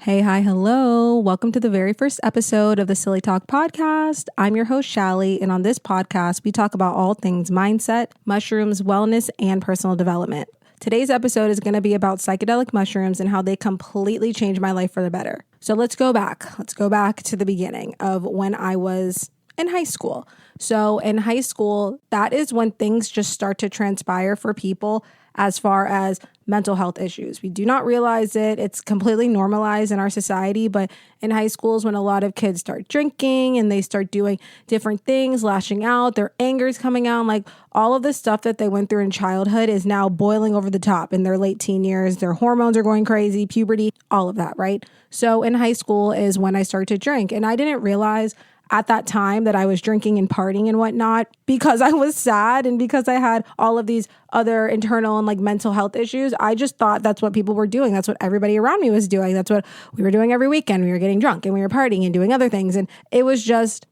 Hey, hi, hello. Welcome to the very first episode of the Psilly Talk podcast. I'm your host, Shally, and on this podcast, we talk about all things mindset, mushrooms, wellness, and personal development. Today's episode is going to be about psychedelic mushrooms and how they completely changed my life for the better. So let's go back. Let's go back to the beginning of when I was in high school. So in high school, that is when things just start to transpire for people as far as mental health issues. We do not realize it. It's completely normalized in our society, but in high school is when a lot of kids start drinking and they start doing different things, lashing out, their anger is coming out. Like all of the stuff that they went through in childhood is now boiling over the top in their late teen years. Their hormones are going crazy, puberty, all of that, right? So in high school is when I started to drink, and I didn't realize at that time that I was drinking and partying and whatnot because I was sad and because I had all of these other internal and like mental health issues. I just thought that's what people were doing. That's what everybody around me was doing. That's what we were doing every weekend. We were getting drunk and we were partying and doing other things. And it was just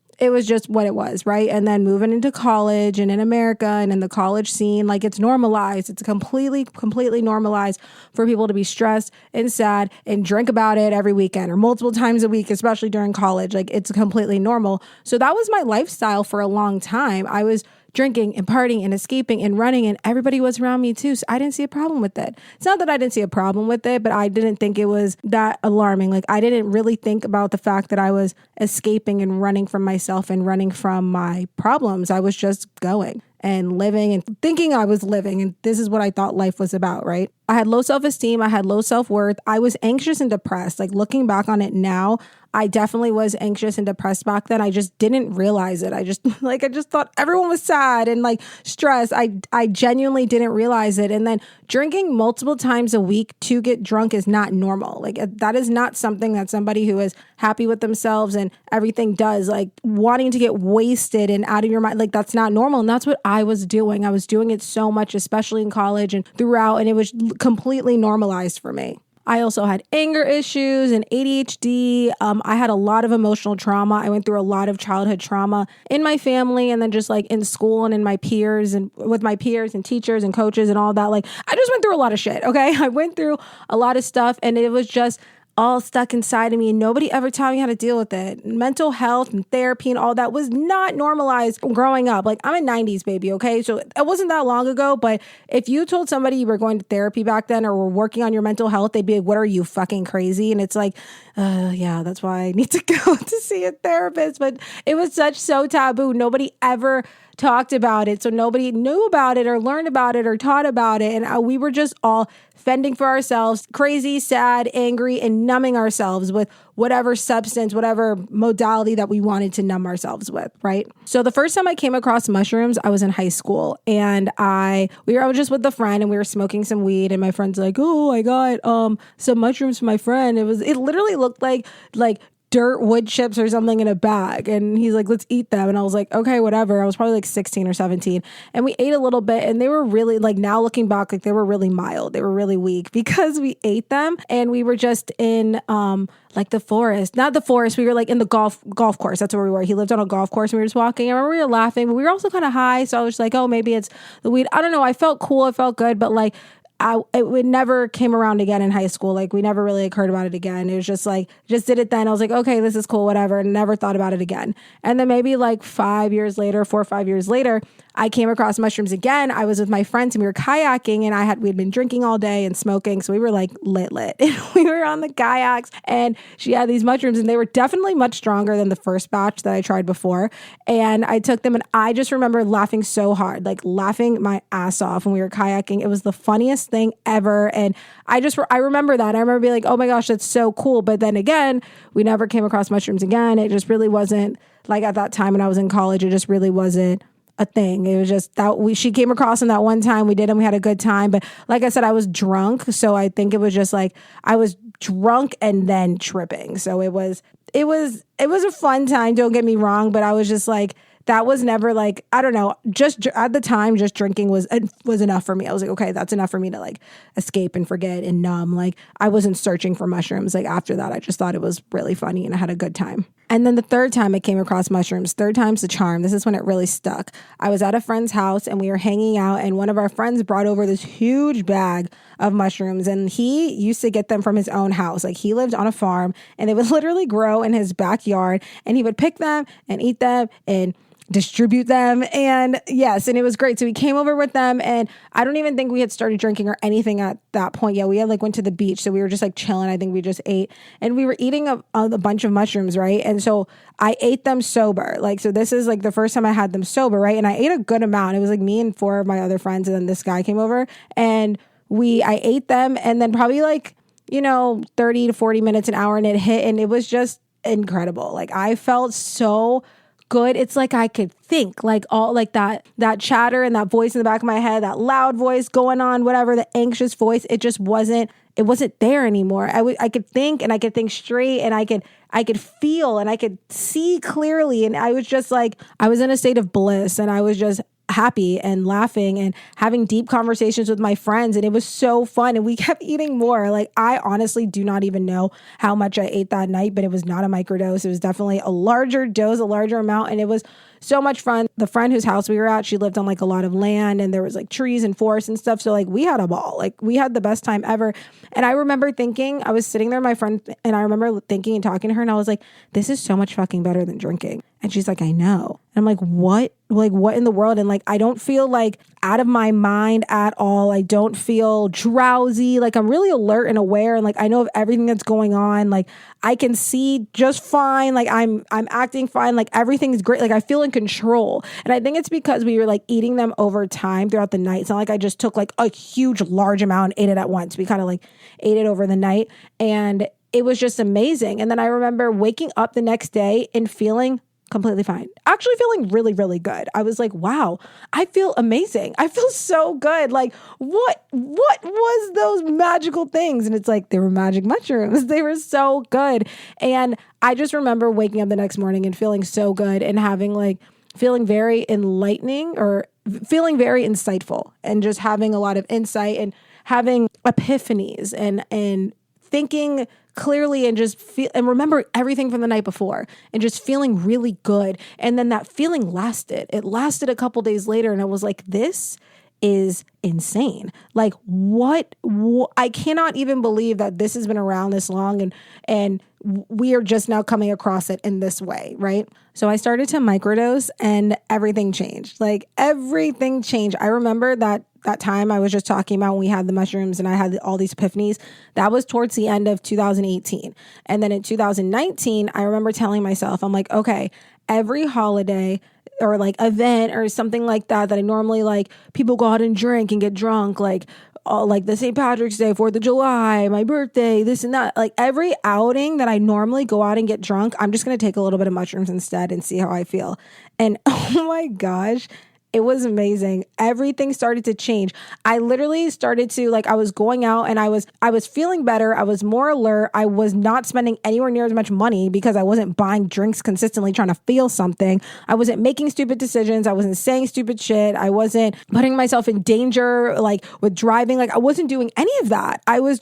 what it was, right? And then moving into college and in America and in the college scene, like it's normalized. It's completely normalized for people to be stressed and sad and drink about it every weekend or multiple times a week, especially during college. Like it's completely normal. So that was my lifestyle for a long time. I was drinking and partying and escaping and running, and everybody was around me too. So I didn't see a problem with it. It's not that I didn't see a problem with it, but I didn't think it was that alarming. Like I didn't really think about the fact that I was escaping and running from myself and running from my problems. I was just going and living and thinking I was living. And this is what I thought life was about, right? I had low self-esteem. I had low self-worth. I was anxious and depressed. Like looking back on it now, I definitely was anxious and depressed back then. I just didn't realize it. I just thought everyone was sad and like stressed. I genuinely didn't realize it. And then drinking multiple times a week to get drunk is not normal. Like that is not something that somebody who is happy with themselves and everything does. Like wanting to get wasted and out of your mind, like that's not normal. And that's what I was doing. I was doing it so much, especially in college and throughout, and it was completely normalized for me. I also had anger issues and ADHD. I had a lot of emotional trauma. I went through a lot of childhood trauma in my family and then just like in school and in my peers and with my peers and teachers and coaches and all that. Like I just went through a lot of shit. Okay. I went through a lot of stuff and it was just all stuck inside of me and nobody ever taught me how to deal with it. Mental health and therapy and all that was not normalized growing up. Like I'm a 90s baby, okay? So it wasn't that long ago, but if you told somebody you were going to therapy back then or were working on your mental health, they'd be like, what are you, fucking crazy? And it's like, yeah, that's why I need to go to see a therapist. But it was so taboo. Nobody ever talked about it. So nobody knew about it or learned about it or taught about it. And we were just all fending for ourselves, crazy, sad, angry, and numbing ourselves with whatever substance, whatever modality that we wanted to numb ourselves with, right? So the first time I came across mushrooms, I was in high school and I was just with a friend and we were smoking some weed and my friend's like, oh, I got some mushrooms for my friend. It literally looked like dirt wood chips or something in a bag. And he's like, let's eat them. And I was like, okay, whatever. I was probably like 16 or 17. And we ate a little bit and they were really like, now looking back, like they were really mild. They were really weak because we ate them and we were just in like the forest, not the forest. We were like in the golf course. That's where we were. He lived on a golf course and we were just walking. I remember we were laughing, but we were also kind of high. So I was like, oh, maybe it's the weed. I don't know. I felt cool. I felt good, but like, it never came around again in high school. Like we never really heard about it again. It was just like, just did it then. I was like, okay, this is cool, whatever. And never thought about it again. And then maybe like 4 or 5 years later, I came across mushrooms again. I was with my friends and we were kayaking and we'd been drinking all day and smoking. So we were like lit. And we were on the kayaks and she had these mushrooms and they were definitely much stronger than the first batch that I tried before. And I took them and I just remember laughing so hard, like laughing my ass off when we were kayaking. It was the funniest thing ever. And I remember that. I remember being like, oh my gosh, that's so cool. But then again, we never came across mushrooms again. It just really wasn't like at that time when I was in college, it just really wasn't a thing. It was just that she came across them that one time. We did and we had a good time. But like I said, I was drunk. So I think it was just like I was drunk and then tripping. So it was a fun time. Don't get me wrong. But I was just like, that was never like, I don't know, just at the time, just drinking was enough for me. I was like, okay, that's enough for me to like escape and forget and numb. Like I wasn't searching for mushrooms. Like after that, I just thought it was really funny and I had a good time. And then the third time I came across mushrooms, third time's the charm. This is when it really stuck. I was at a friend's house and we were hanging out and one of our friends brought over this huge bag of mushrooms. And he used to get them from his own house. Like he lived on a farm and they would literally grow in his backyard and he would pick them and eat them and distribute them. And yes, and it was great. So we came over with them and I don't even think we had started drinking or anything at that point yet. We had like went to the beach. So we were just like chilling. I think we just ate and we were eating a bunch of mushrooms, right? And so I ate them sober. Like, so this is like the first time I had them sober, right? And I ate a good amount. It was like me and 4 of my other friends. And then this guy came over and I ate them and then probably like, 30 to 40 minutes, an hour and it hit and it was just incredible. Like I felt so good. It's like I could think like all like that chatter and that voice in the back of my head, that loud voice going on, whatever, the anxious voice, it wasn't there anymore. I could think and I could think straight and I could feel and I could see clearly. And I was just like, I was in a state of bliss and I was just happy and laughing and having deep conversations with my friends. And it was so fun. And we kept eating more. Like, I honestly do not even know how much I ate that night, but it was not a microdose. It was definitely a larger dose, a larger amount. And it was so much fun. The friend whose house we were at, she lived on like a lot of land and there was like trees and forests and stuff. So like we had a ball, like we had the best time ever. And I remember thinking, I was sitting there, my friend, and I remember thinking and talking to her and I was like, this is so much fucking better than drinking. And she's like, I know. And I'm like, what? Like, what in the world? And like, I don't feel like out of my mind at all. I don't feel drowsy. Like, I'm really alert and aware. And like, I know of everything that's going on. Like, I can see just fine. Like, I'm acting fine. Like, everything's great. Like, I feel in control. And I think it's because we were like eating them over time throughout the night. It's not like I just took like a huge, large amount and ate it at once. We kind of like ate it over the night. And it was just amazing. And then I remember waking up the next day and feeling completely fine. Actually feeling really, really good. I was like, wow, I feel amazing. I feel so good. Like, what was those magical things? And it's like, they were magic mushrooms. They were so good. And I just remember waking up the next morning and feeling so good and having like, feeling very enlightening or feeling very insightful and just having a lot of insight and having epiphanies and thinking clearly and just feel and remember everything from the night before and just feeling really good. And then that feeling lasted. It lasted a couple days later and I was like, this is insane. Like what I cannot even believe that this has been around this long and we are just now coming across it in this way, right? So I started to microdose and everything changed. Like everything changed. I remember that time I was just talking about when we had the mushrooms and I had all these epiphanies, that was towards the end of 2018. And then in 2019, I remember telling myself, I'm like, okay, every holiday or like event or something like that I normally like, people go out and drink and get drunk, like all like the St. Patrick's Day, 4th of July, my birthday, this and that. Like every outing that I normally go out and get drunk, I'm just going to take a little bit of mushrooms instead and see how I feel. And oh my gosh, it was amazing. Everything started to change. I literally started to like, I was going out and I was feeling better. I was more alert. I was not spending anywhere near as much money because I wasn't buying drinks consistently trying to feel something. I wasn't making stupid decisions. I wasn't saying stupid shit. I wasn't putting myself in danger, like with driving. Like I wasn't doing any of that. I was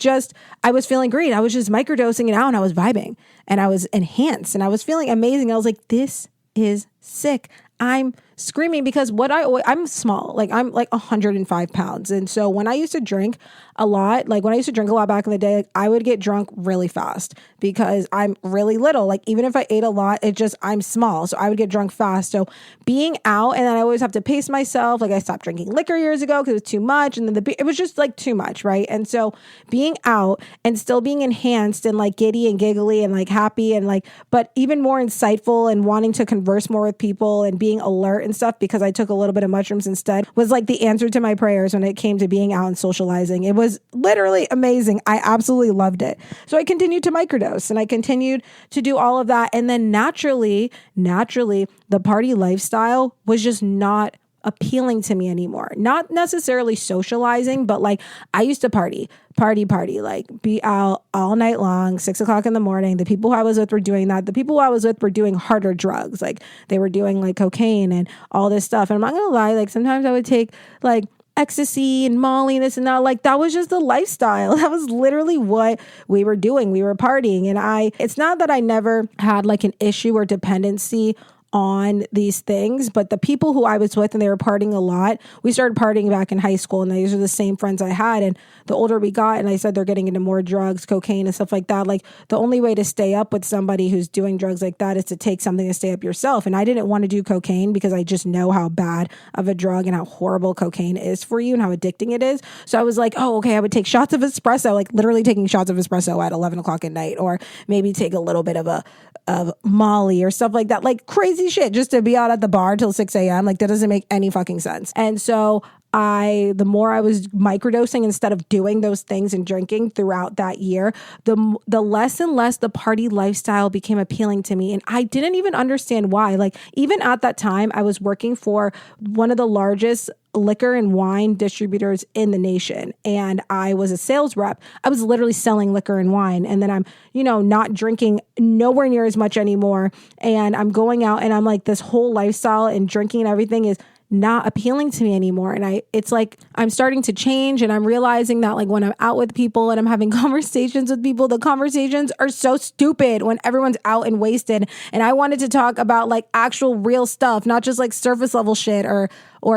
feeling great. I was just microdosing it out and I was vibing and I was enhanced and I was feeling amazing. I was like, this is sick. I'm screaming because I'm small, like I'm like 105 pounds. And so when I used to drink a lot, back in the day, like, I would get drunk really fast because I'm really little. Like even if I ate a lot, I'm small. So I would get drunk fast. So being out and then I always have to pace myself. Like I stopped drinking liquor years ago because it was too much. And then it was just like too much. Right. And so being out and still being enhanced and like giddy and giggly and like happy and like, but even more insightful and wanting to converse more with people and being alert and stuff because I took a little bit of mushrooms instead was like the answer to my prayers when it came to being out and socializing. It was literally amazing. I absolutely loved it. So I continued to microdose and I continued to do all of that. And then naturally, the party lifestyle was just not appealing to me anymore. Not necessarily socializing, but like I used to party, like be out all night long, 6:00 in the morning. The people who I was with were doing that. The people who I was with were doing harder drugs. Like they were doing like cocaine and all this stuff. And I'm not gonna lie, like sometimes I would take like ecstasy and Molly and this and that. Like that was just the lifestyle. That was literally what we were doing. We were partying. And it's not that I never had like an issue or dependency on these things, but the people who I was with and they were partying a lot, we started partying back in high school, and these are the same friends I had. And the older we got, and I said they're getting into more drugs, cocaine and stuff like that. Like the only way to stay up with somebody who's doing drugs like that is to take something to stay up yourself. And I didn't want to do cocaine because I just know how bad of a drug and how horrible cocaine is for you and how addicting it is. So I was like, oh, okay, I would take shots of espresso, like literally taking shots of espresso at 11 o'clock at night, or maybe take a little bit of Molly or stuff like that, like crazy shit, just to be out at the bar till 6 a.m. Like that doesn't make any fucking sense. And so the more I was microdosing instead of doing those things and drinking throughout that year, the less and less the party lifestyle became appealing to me. And I didn't even understand why. Like even at that time, I was working for one of the largest liquor and wine distributors in the nation. And I was a sales rep. I was literally selling liquor and wine. And then I'm, not drinking nowhere near as much anymore. And I'm going out and I'm like, this whole lifestyle and drinking and everything is not appealing to me anymore. And it's like, I'm starting to change, and I'm realizing that like when I'm out with people and I'm having conversations with people, the conversations are so stupid when everyone's out and wasted. And I wanted to talk about like actual real stuff, not just like surface level shit or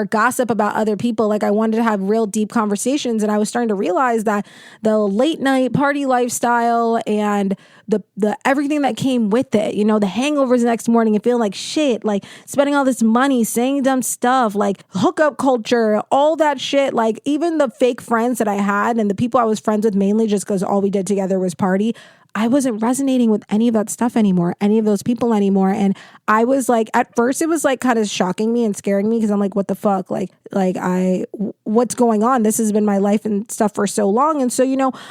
gossip about other people. Like I wanted to have real deep conversations. And I was starting to realize that the late night party lifestyle and the everything that came with it, the hangovers the next morning and feeling like shit, like spending all this money, saying dumb stuff, like hookup culture, all that shit, like even the fake friends that I had and the people I was friends with mainly just because all we did together was party, I wasn't resonating with any of that stuff anymore, any of those people anymore. And I was like, at first it was like kind of shocking me and scaring me because I'm like, what the fuck? What's going on? This has been my life and stuff for so long. And so,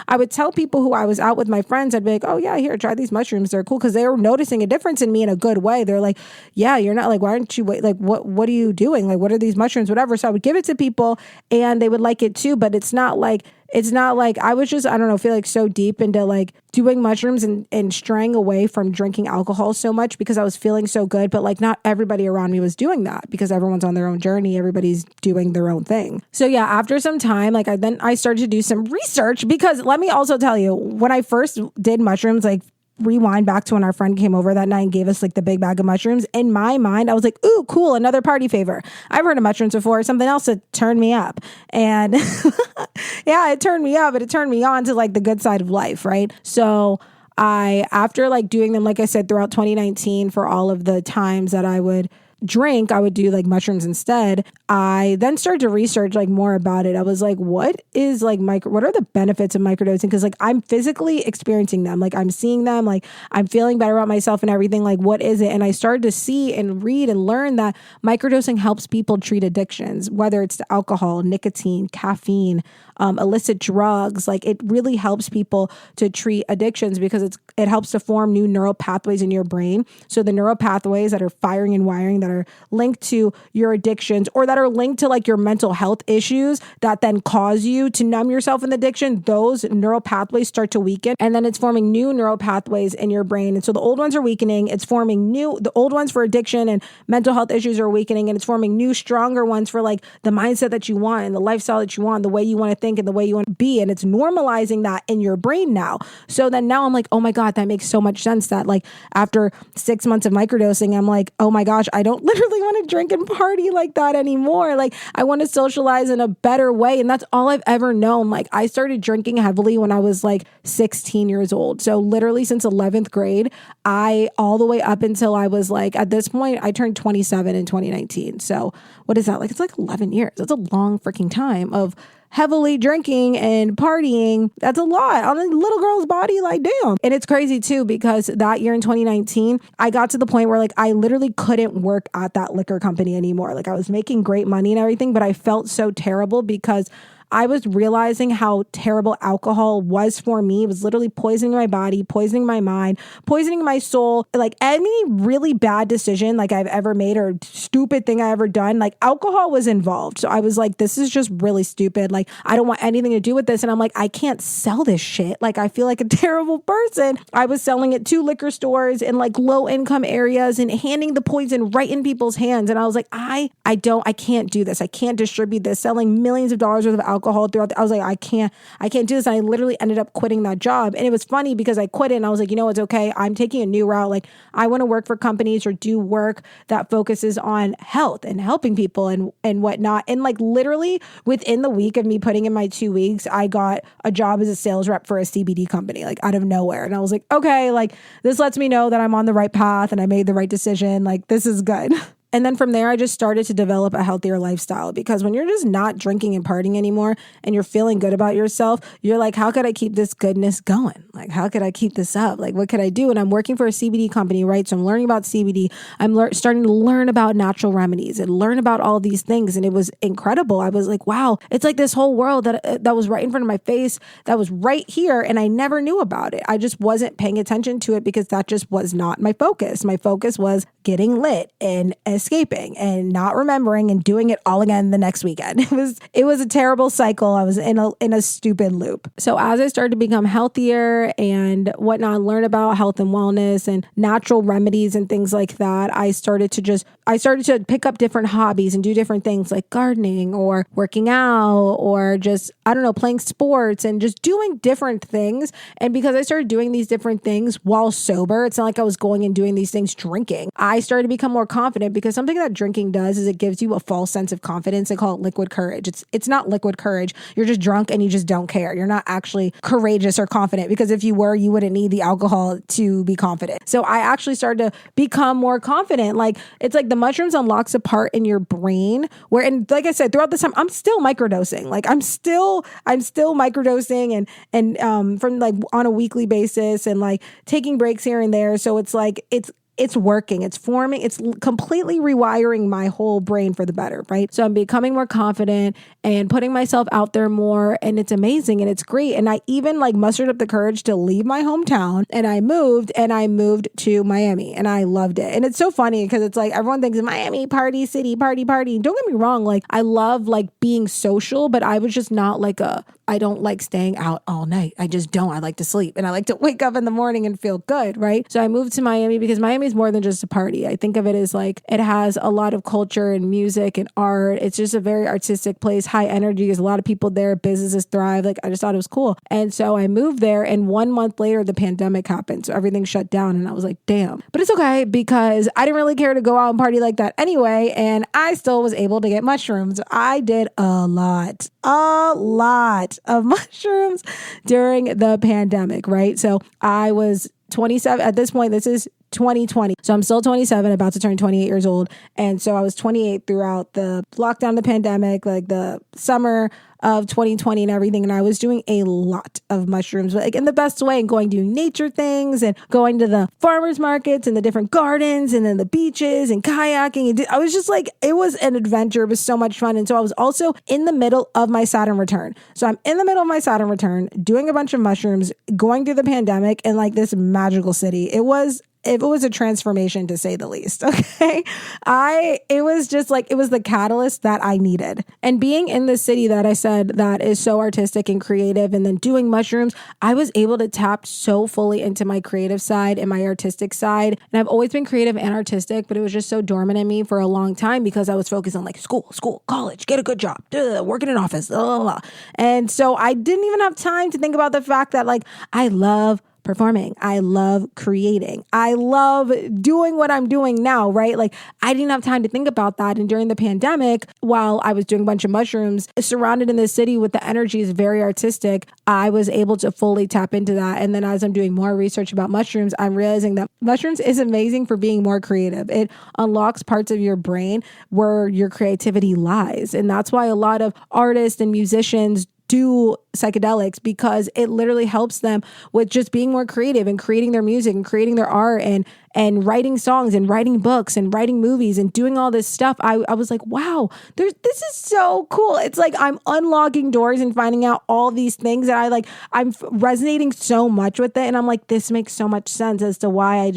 I would tell people who I was out with my friends, I'd be like, oh yeah, here, try these mushrooms. They're cool. Cause they were noticing a difference in me in a good way. They're like, yeah, you're not like, why aren't you like, what are you doing? Like, what are these mushrooms? Whatever. So I would give it to people and they would like it too, but it's not like I was just, I don't know, feel like so deep into like doing mushrooms and straying away from drinking alcohol so much because I was feeling so good. But like not everybody around me was doing that because everyone's on their own journey. Everybody's doing their own thing. So yeah, after some time, like I started to do some research because let me also tell you, when I first did mushrooms, like rewind back to when our friend came over that night and gave us like the big bag of mushrooms. In my mind, I was like, ooh, cool, another party favor. I've heard of mushrooms before, something else that turned me up. And yeah, it turned me up, but it turned me on to like the good side of life, right? So after like doing them, like I said, throughout 2019, for all of the times that I would drink, I would do like mushrooms instead. I then started to research like more about it. I was like, what are the benefits of microdosing? Because like I'm physically experiencing them. Like I'm seeing them, like I'm feeling better about myself and everything. Like what is it? And I started to see and read and learn that microdosing helps people treat addictions, whether it's to alcohol, nicotine, caffeine, illicit drugs. Like it really helps people to treat addictions because it helps to form new neural pathways in your brain. So the neural pathways that are firing and wiring that are linked to your addictions or that are linked to like your mental health issues that then cause you to numb yourself in the addiction, those neural pathways start to weaken, and then it's forming new neural pathways in your brain. And so the old ones are weakening, it's forming the old ones for addiction and mental health issues are weakening, and it's forming new stronger ones for like the mindset that you want and the lifestyle that you want, the way you want to think and the way you want to be. And it's normalizing that in your brain now. So then now I'm like, oh my God, that makes so much sense that like after 6 months of microdosing, I'm like, oh my gosh, I don't literally want to drink and party like that anymore. Like I want to socialize in a better way. And that's all I've ever known. Like I started drinking heavily when I was like 16 years old. So literally since 11th grade, all the way up until I was like, at this point, I turned 27 in 2019. So what is that? Like, it's like 11 years. That's a long freaking time of heavily drinking and partying. That's a lot on a little girl's body, like damn. And it's crazy too, because that year in 2019, I got to the point where like I literally couldn't work at that liquor company anymore. Like I was making great money and everything, but I felt so terrible because I was realizing how terrible alcohol was for me. It was literally poisoning my body, poisoning my mind, poisoning my soul. Like any really bad decision like I've ever made or stupid thing I ever done, like alcohol was involved. So I was like, this is just really stupid. Like I don't want anything to do with this. And I'm like, I can't sell this shit. Like I feel like a terrible person. I was selling it to liquor stores in like low income areas and handing the poison right in people's hands. And I was like, I can't do this. I can't distribute this. Selling millions of dollars worth of alcohol alcohol throughout. I was like, I can't do this. And I literally ended up quitting that job. And it was funny because I quit it and I was like, you know, it's okay. I'm taking a new route. Like I want to work for companies or do work that focuses on health and helping people and whatnot. And like literally within the week of me putting in my 2 weeks, I got a job as a sales rep for a CBD company, like out of nowhere. And I was like, okay, like this lets me know that I'm on the right path and I made the right decision. Like this is good. And then from there, I just started to develop a healthier lifestyle, because when you're just not drinking and partying anymore and you're feeling good about yourself, you're like, how could I keep this goodness going? Like, how could I keep this up? Like, what could I do? And I'm working for a CBD company, right? So I'm learning about CBD. I'm starting to learn about natural remedies and learn about all these things. And it was incredible. I was like, wow, it's like this whole world that was right in front of my face, that was right here. And I never knew about it. I just wasn't paying attention to it because that just was not my focus. My focus was getting lit and escaping and not remembering and doing it all again the next weekend. It was a terrible cycle. I was in a stupid loop. So as I started to become healthier and whatnot, learn about health and wellness and natural remedies and things like that, I started to pick up different hobbies and do different things like gardening or working out or just, I don't know, playing sports and just doing different things. And because I started doing these different things while sober, it's not like I was going and doing these things drinking. I started to become more confident, because something that drinking does is it gives you a false sense of confidence. They call it liquid courage. It's not liquid courage. You're just drunk and you just don't care. You're not actually courageous or confident, because if you were, you wouldn't need the alcohol to be confident. So I actually started to become more confident. Like it's like the mushrooms unlocks a part in your brain where, and like I said, throughout this time, I'm still microdosing. Like I'm still microdosing and from like on a weekly basis and like taking breaks here and there. So it's like, it's working, it's forming, it's completely rewiring my whole brain for the better, right? So I'm becoming more confident and putting myself out there more, and it's amazing and it's great. And I even like mustered up the courage to leave my hometown, and I moved to Miami, and I loved it. And it's so funny because it's like everyone thinks Miami, party city, party. Don't get me wrong, like I love like being social, but I was just not like I don't like staying out all night. I just don't. I like to sleep and I like to wake up in the morning and feel good, right? So I moved to Miami because Miami is more than just a party. I think of it as like it has a lot of culture and music and art. It's just a very artistic place, high energy. There's a lot of people there. Businesses thrive. Like I just thought it was cool. And so I moved there, and 1 month later, the pandemic happened. So everything shut down, and I was like, damn. But it's okay because I didn't really care to go out and party like that anyway. And I still was able to get mushrooms. I did a lot of mushrooms during the pandemic, right? So I was 27 at this point. This is 2020. So I'm still 27, about to turn 28 years old. And so I was 28 throughout the lockdown of the pandemic, like the summer of 2020 and everything. And I was doing a lot of mushrooms, like in the best way, and going to nature things and going to the farmers markets and the different gardens and then the beaches and kayaking. And I was just like, it was an adventure. It was so much fun. And so I was also in the middle of my Saturn return. So I'm in the middle of my Saturn return, doing a bunch of mushrooms, going through the pandemic in like this magical city. It was a transformation, to say the least. Okay. It was just like, it was the catalyst that I needed. And being in the city that I said that is so artistic and creative, and then doing mushrooms, I was able to tap so fully into my creative side and my artistic side. And I've always been creative and artistic, but it was just so dormant in me for a long time because I was focused on like school, college, get a good job, work in an office, blah, blah, blah. And so I didn't even have time to think about the fact that like, I love performing. I love creating. I love doing what I'm doing now, right? Like I didn't have time to think about that. And during the pandemic, while I was doing a bunch of mushrooms, surrounded in this city with the energy is very artistic, I was able to fully tap into that. And then as I'm doing more research about mushrooms, I'm realizing that mushrooms is amazing for being more creative. It unlocks parts of your brain where your creativity lies. And that's why a lot of artists and musicians do psychedelics, because it literally helps them with just being more creative and creating their music and creating their art and writing songs and writing books and writing movies and doing all this stuff. I was like, wow, this is so cool. It's like I'm unlocking doors and finding out all these things that I'm resonating so much with it. And I'm like, this makes so much sense as to why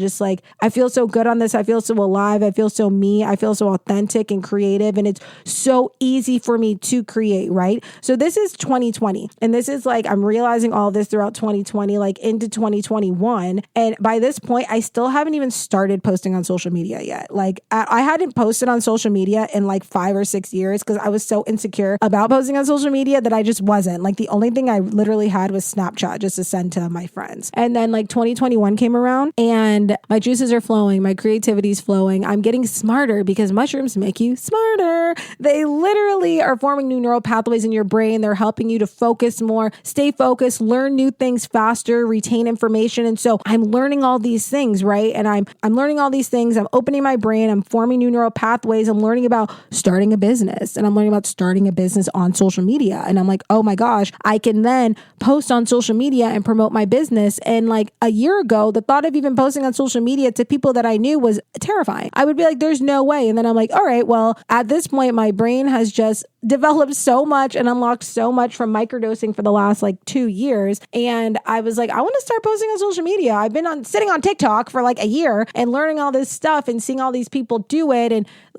I feel so good on this. I feel so alive. I feel so me. I feel so authentic and creative. And it's so easy for me to create, right? So this is 2020. And this is like, I'm realizing all this throughout 2020, like into 2021. And by this point, I still haven't even started posting on social media yet. Like I hadn't posted on social media in like 5 or 6 years because I was so insecure about posting on social media that I just wasn't. Like the only thing I literally had was Snapchat just to send to my friends. And then like 2021 came around and my juices are flowing. My creativity's flowing. I'm getting smarter because mushrooms make you smarter. They literally are forming new neural pathways in your brain. They're helping you to focus more, stay focused, learn new things faster, retain information. And so I'm learning all these things, right? And I'm learning all these things. I'm opening my brain. I'm forming new neural pathways. I'm learning about starting a business, and I'm learning about starting a business on social media. And I'm like, oh my gosh, I can then post on social media and promote my business. And like a year ago, the thought of even posting on social media to people that I knew was terrifying. I would be like, there's no way. And then I'm like, all right, well, at this point, my brain has just developed so much and unlocked so much from microdosing for the last like 2 years. And I was like, I want to start posting on social media. I've been sitting on TikTok for like a year and learning all this stuff and seeing all these people do it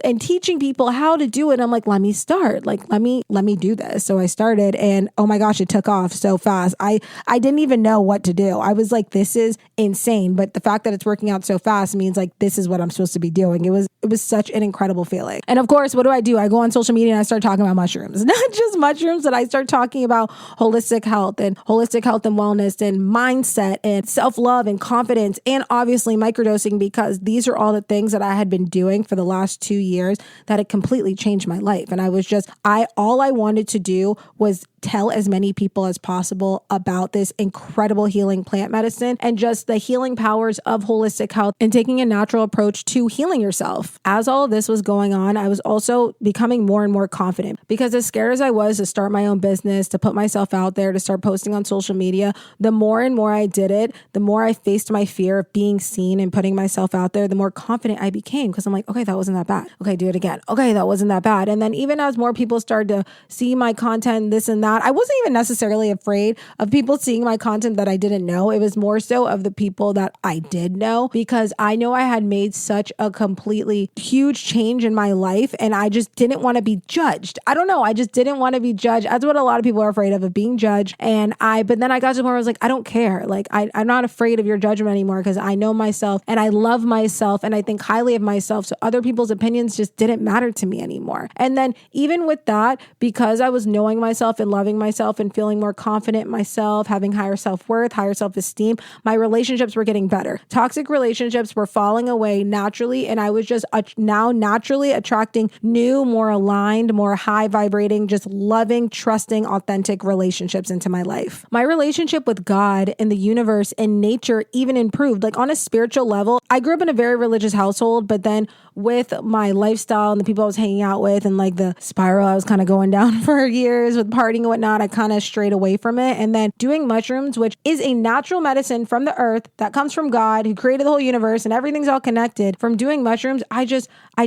and teaching people how to do it. I'm like, let me start. Like, let me do this. So I started, and oh my gosh, it took off so fast. I didn't even know what to do. I was like, this is insane. But the fact that it's working out so fast means like, this is what I'm supposed to be doing. It was such an incredible feeling. And of course, what do? I go on social media and I start talking about mushrooms, not just mushrooms, but I start talking about holistic health and wellness and mindset and self-love and confidence, and obviously microdosing, because these are all the things that I had been doing for the last 2 years that had completely changed my life. And I was just, all I wanted to do was tell as many people as possible about this incredible healing plant medicine and just the healing powers of holistic health and taking a natural approach to healing yourself. As all of this was going on, I was also becoming more and more confident, because as scared as I was to start my own business, to put myself out there, to start posting on social media, the more and more I did it, the more I faced my fear of being seen and putting myself out there, the more confident I became, because I'm like, okay, that wasn't that bad. Okay, do it again. Okay, that wasn't that bad. And then even as more people started to see my content, this and that, I wasn't even necessarily afraid of people seeing my content that I didn't know. It was more so of the people that I did know, because I know I had made such a completely huge change in my life, and I just didn't want to be judged. I don't know. I just didn't want to be judged. That's what a lot of people are afraid of being judged. But then I got to the point where I was like, I don't care. Like, I'm not afraid of your judgment anymore, because I know myself and I love myself and I think highly of myself. So other people's opinions just didn't matter to me anymore. And then even with that, because I was knowing myself and loving myself and feeling more confident in myself, having higher self-worth, higher self-esteem, my relationships were getting better. Toxic relationships were falling away naturally. And I was just now naturally attracting new, more aligned, more high vibrating, just loving, trusting, authentic relationships into my life. My relationship with God and the universe and nature even improved. Like on a spiritual level, I grew up in a very religious household, but then with my lifestyle and the people I was hanging out with and like the spiral I was kind of going down for years with partying and whatnot, I kind of strayed away from it. And then doing mushrooms, which is a natural medicine from the earth that comes from God, who created the whole universe and everything's all connected. From doing mushrooms, I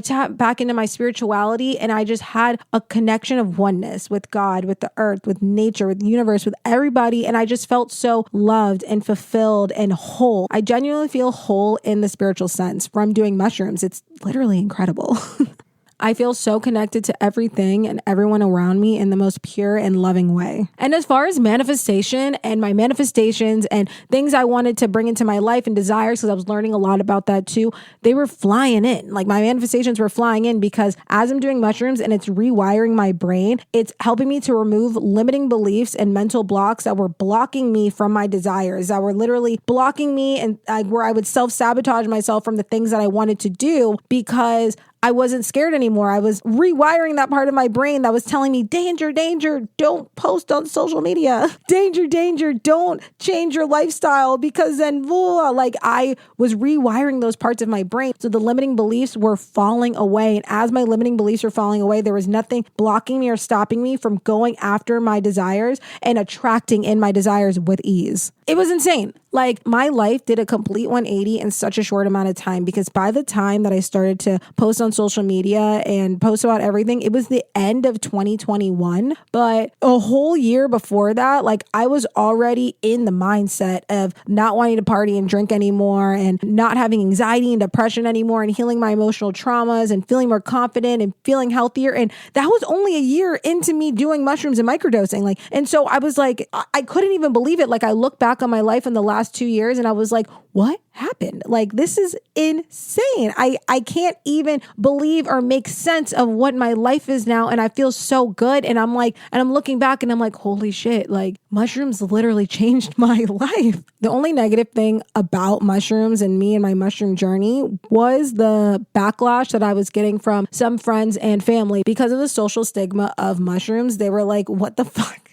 tapped back into my spirituality, and I just had a connection of oneness with God, with the earth, with nature, with the universe, with everybody. And I just felt so loved and fulfilled and whole. I genuinely feel whole in the spiritual sense from doing mushrooms. It's literally incredible. I feel so connected to everything and everyone around me in the most pure and loving way. And as far as manifestation and my manifestations and things I wanted to bring into my life and desires, because I was learning a lot about that too, they were flying in. Like my manifestations were flying in, because as I'm doing mushrooms and it's rewiring my brain, it's helping me to remove limiting beliefs and mental blocks that were blocking me from my desires, that were literally blocking me, and where I would self-sabotage myself from the things that I wanted to do, because I wasn't scared anymore. I was rewiring that part of my brain that was telling me, danger, danger, don't post on social media. Danger, danger, don't change your lifestyle, because then, like I was rewiring those parts of my brain. So the limiting beliefs were falling away. And as my limiting beliefs were falling away, there was nothing blocking me or stopping me from going after my desires and attracting in my desires with ease. It was insane. Like my life did a complete 180 in such a short amount of time, because by the time that I started to post on social media and post about everything, it was the end of 2021. But a whole year before that, like I was already in the mindset of not wanting to party and drink anymore, and not having anxiety and depression anymore, and healing my emotional traumas and feeling more confident and feeling healthier. And that was only a year into me doing mushrooms and microdosing. Like, and so I was like, I couldn't even believe it. Like I look back on my life in the last 2 years and I was like, what happened? Like, this is insane. I can't even believe or make sense of what my life is now. And I feel so good. And I'm like, and I'm looking back and I'm like, holy shit, like mushrooms literally changed my life. The only negative thing about mushrooms and me and my mushroom journey was the backlash that I was getting from some friends and family because of the social stigma of mushrooms. They were like, what the fuck?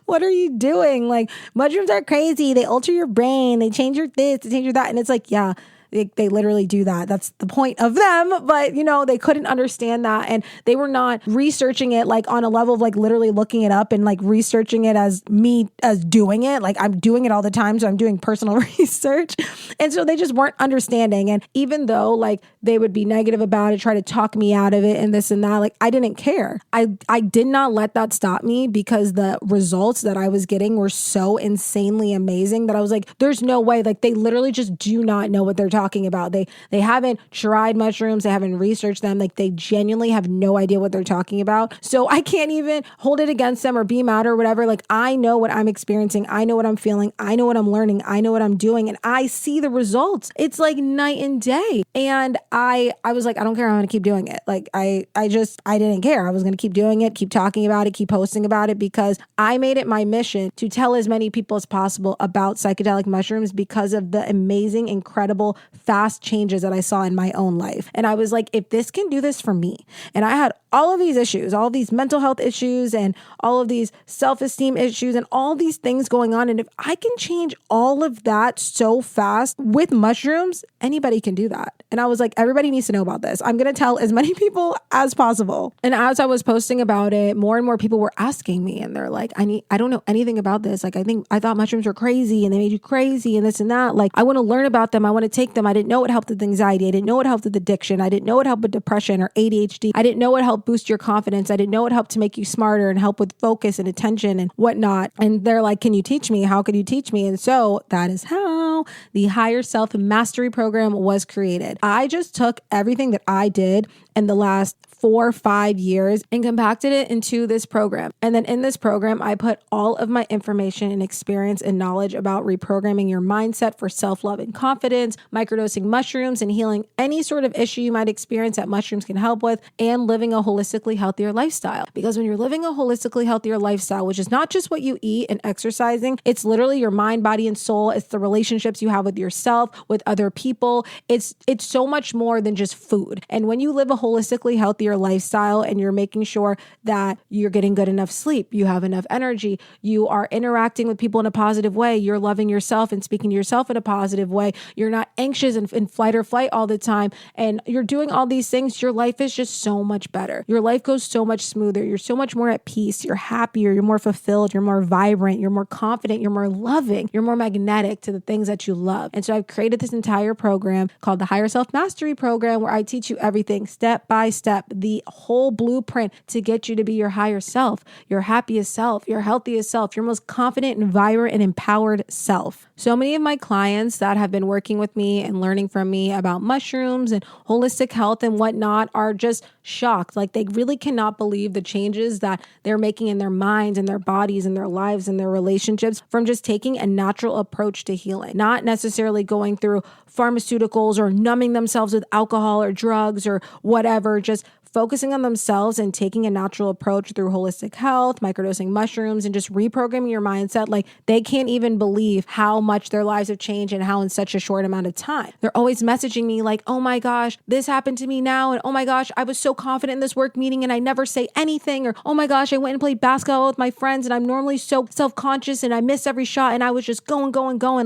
What are you doing? Like, mushrooms are crazy. They alter your brain. They change your this, they change your that. And it's like, yeah, they literally do that. That's the point of them. But, you know, they couldn't understand that. And they were not researching it like on a level of like literally looking it up and like researching it as me as doing it. Like I'm doing it all the time. So I'm doing personal research. And so they just weren't understanding. And even though like they would be negative about it, try to talk me out of it and this and that, like I didn't care. I did not let that stop me, because the results that I was getting were so insanely amazing that I was like, there's no way. Like they literally just do not know what they're talking about. They haven't tried mushrooms. They haven't researched them. Like they genuinely have no idea what they're talking about. So I can't even hold it against them or be mad or whatever. Like I know what I'm experiencing. I know what I'm feeling. I know what I'm learning. I know what I'm doing. And I see the results. It's like night and day. And I was like, I don't care. I'm going to keep doing it. Like I didn't care. I was going to keep doing it, keep talking about it, keep posting about it, because I made it my mission to tell as many people as possible about psychedelic mushrooms because of the amazing, incredible, fast changes that I saw in my own life. And I was like, if this can do this for me, and I had all of these issues, all of these mental health issues and all of these self-esteem issues and all these things going on. And if I can change all of that so fast with mushrooms, anybody can do that. And I was like, everybody needs to know about this. I'm going to tell as many people as possible. And as I was posting about it, more and more people were asking me, and they're like, I don't know anything about this. Like, I thought mushrooms were crazy and they made you crazy and this and that. Like, I want to learn about them. I want to take them. I didn't know it helped with anxiety. I didn't know it helped with addiction. I didn't know it helped with depression or ADHD. I didn't know it helped boost your confidence. I didn't know it helped to make you smarter and help with focus and attention and whatnot. And they're like, can you teach me? How could you teach me? And so that is how the Higher Self Mastery Program was created. I just took everything that I did in the last 4 or 5 years and compacted it into this program. And then in this program, I put all of my information and experience and knowledge about reprogramming your mindset for self-love and confidence, microdosing mushrooms, and healing any sort of issue you might experience that mushrooms can help with, and living a holistically healthier lifestyle. Because when you're living a holistically healthier lifestyle, which is not just what you eat and exercising, it's literally your mind, body, and soul. It's the relationships you have with yourself, with other people. It's so much more than just food. And when you live a holistically healthier lifestyle and you're making sure that you're getting good enough sleep, you have enough energy, you are interacting with people in a positive way, you're loving yourself and speaking to yourself in a positive way, you're not anxious and in fight or flight all the time, and you're doing all these things, your life is just so much better. Your life goes so much smoother. You're so much more at peace. You're happier. You're more fulfilled. You're more vibrant. You're more confident. You're more loving. You're more magnetic to the things that you love. And so I've created this entire program called the Higher Self Mastery Program, where I teach you everything step by step, the whole blueprint to get you to be your higher self, your happiest self, your healthiest self, your most confident and vibrant and empowered self. So many of my clients that have been working with me and learning from me about mushrooms and holistic health and whatnot are just shocked. Like they really cannot believe the changes that they're making in their minds and their bodies and their lives and their relationships from just taking a natural approach to healing, not necessarily going through pharmaceuticals or numbing themselves with alcohol or drugs or whatever, just focusing on themselves and taking a natural approach through holistic health, microdosing mushrooms, and just reprogramming your mindset. Like they can't even believe how much their lives have changed and how in such a short amount of time. They're always messaging me like, oh my gosh, this happened to me now. And oh my gosh, I was so confident in this work meeting and I never say anything. Or oh my gosh, I went and played basketball with my friends and I'm normally so self-conscious and I miss every shot and I was just going.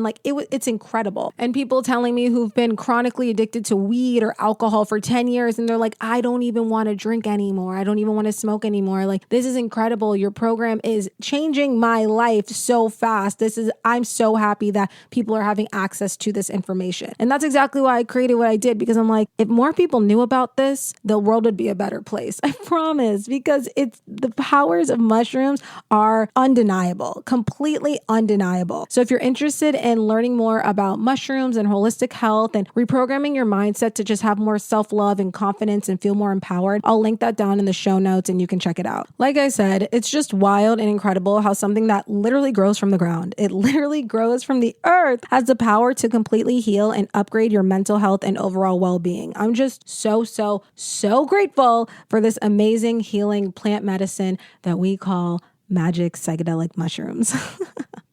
Like it's incredible. And people telling me who've been chronically addicted to weed or alcohol for 10 years and they're like, I don't even want to drink anymore. I don't even want to smoke anymore. Like, this is incredible. Your program is changing my life so fast. I'm so happy that people are having access to this information. And that's exactly why I created what I did, because I'm like, if more people knew about this, the world would be a better place. I promise, because the powers of mushrooms are undeniable, completely undeniable. So if you're interested in learning more about mushrooms and holistic health and reprogramming your mindset to just have more self-love and confidence and feel more empowered, I'll link that down in the show notes and you can check it out. Like I said, it's just wild and incredible how something that literally grows from the ground, it literally grows from the earth, has the power to completely heal and upgrade your mental health and overall well-being. I'm just so grateful for this amazing healing plant medicine that we call magic psychedelic mushrooms.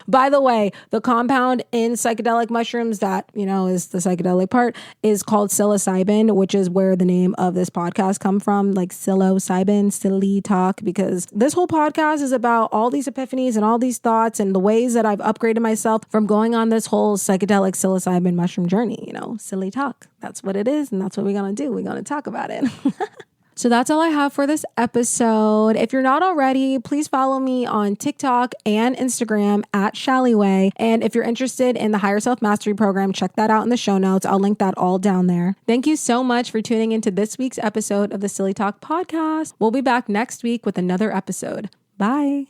By the way, the compound in psychedelic mushrooms that, is the psychedelic part is called psilocybin, which is where the name of this podcast come from, like psilocybin, Psilly Talk, because this whole podcast is about all these epiphanies and all these thoughts and the ways that I've upgraded myself from going on this whole psychedelic psilocybin mushroom journey, Psilly Talk. That's what it is. And that's what we're going to do. We're going to talk about it. So that's all I have for this episode. If you're not already, please follow me on TikTok and Instagram at Shally Way. And if you're interested in the Higher Self Mastery Program, check that out in the show notes. I'll link that all down there. Thank you so much for tuning into this week's episode of the Psilly Talk podcast. We'll be back next week with another episode. Bye.